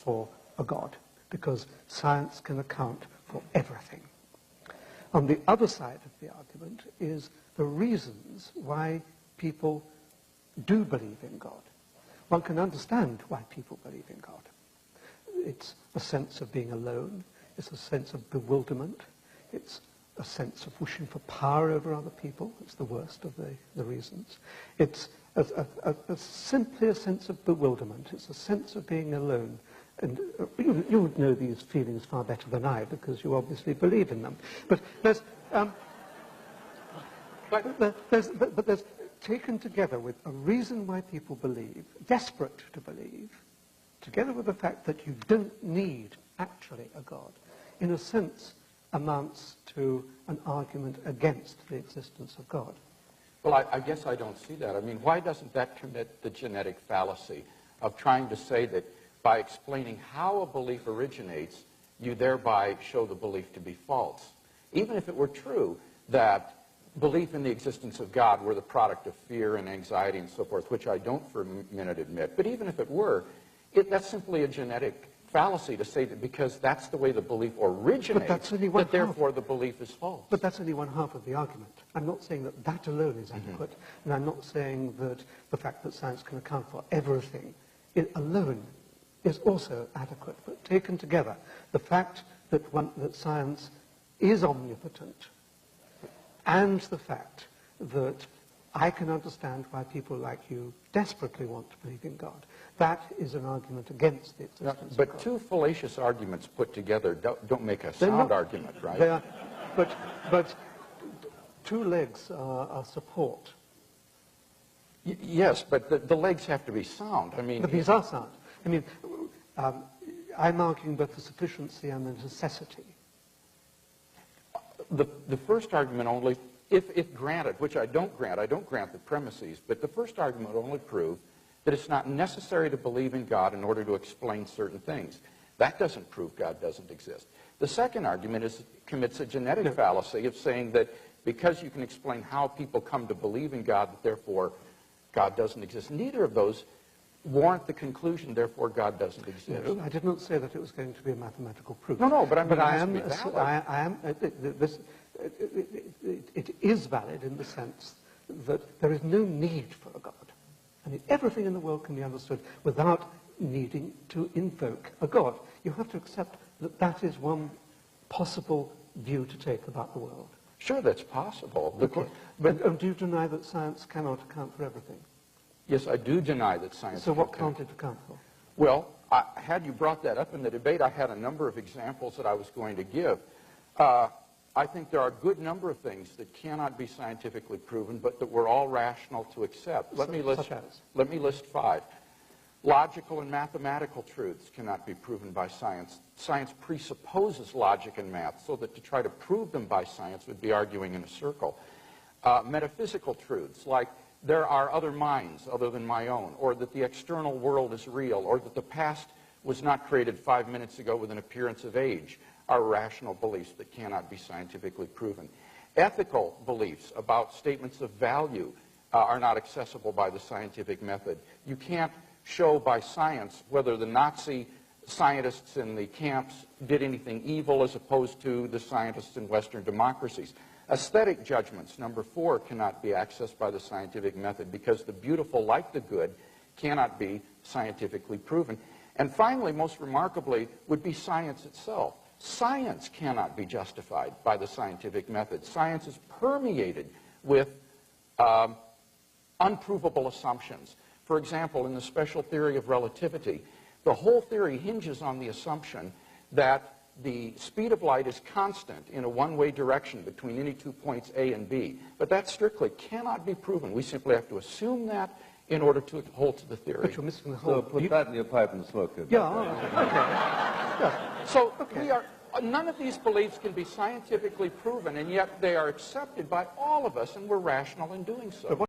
for a God, because science can account for everything. On the other side of the argument is the reasons why people do believe in God. One can understand why people believe in God. It's a sense of being alone. It's a sense of bewilderment. It's a sense of wishing for power over other people. It's the worst of the reasons. It's simply a sense of bewilderment. It's a sense of being alone. And you would know these feelings far better than I, because you obviously believe in them. But there's taken together with a reason why people believe, desperate to believe, together with the fact that you don't need actually a God, in a sense amounts to an argument against the existence of God. Well, I guess I don't see that. I mean, why doesn't that commit the genetic fallacy of trying to say that by explaining how a belief originates, you thereby show the belief to be false? Even if it were true that belief in the existence of God were the product of fear and anxiety and so forth, which I don't for a minute admit, but even if it were, that's simply a genetic fallacy to say that because that's the way the belief originates, that therefore the belief is false. But that's only one half of the argument. I'm not saying that that alone is adequate, and I'm not saying that the fact that science can account for everything alone is also adequate. But taken together, the fact that science is omnipotent, and the fact that I can understand why people like you desperately want to believe in God, that is an argument against the existence of God. But two fallacious arguments put together don't make a sound argument, right? They are, but two legs are support. Yes, but the legs have to be sound. I mean, But these are sound. I mean, I'm arguing both the sufficiency and the necessity. The first argument only, if granted, which I don't grant the premises, but the first argument only prove that it's not necessary to believe in God in order to explain certain things. That doesn't prove God doesn't exist. The second argument commits a genetic fallacy of saying that because you can explain how people come to believe in God, that therefore God doesn't exist. Neither of those warrant the conclusion, therefore God doesn't exist. No, I did not say that it was going to be a mathematical proof. No, but it is valid in the sense that there is no need for a God. I mean, everything in the world can be understood without needing to invoke a God. You have to accept that that is one possible view to take about the world. Sure, that's possible. Okay. But do you deny that science cannot account for everything? Yes, I do deny that science So what can't it account for? Well, had you brought that up in the debate, I had a number of examples that I was going to give. I think there are a good number of things that cannot be scientifically proven, but that we're all rational to accept. Let me list 5. Logical and mathematical truths cannot be proven by science. Science presupposes logic and math, so that to try to prove them by science would be arguing in a circle. Metaphysical truths, like there are other minds other than my own, or that the external world is real, or that the past was not created 5 minutes ago with an appearance of age, are rational beliefs that cannot be scientifically proven. Ethical beliefs about statements of value are not accessible by the scientific method. You can't show by science whether the Nazi scientists in the camps did anything evil as opposed to the scientists in Western democracies. Aesthetic judgments, number 4, cannot be accessed by the scientific method because the beautiful, like the good, cannot be scientifically proven. And finally, most remarkably, would be science itself. Science cannot be justified by the scientific method. Science is permeated with unprovable assumptions. For example, in the special theory of relativity, the whole theory hinges on the assumption that the speed of light is constant in a one-way direction between any 2 points A and B. But that strictly cannot be proven. We simply have to assume that in order to hold to the theory. But you're missing the whole... So put that in your pipe and smoke it. Yeah, okay. Yeah. So none of these beliefs can be scientifically proven, and yet they are accepted by all of us, and we're rational in doing so.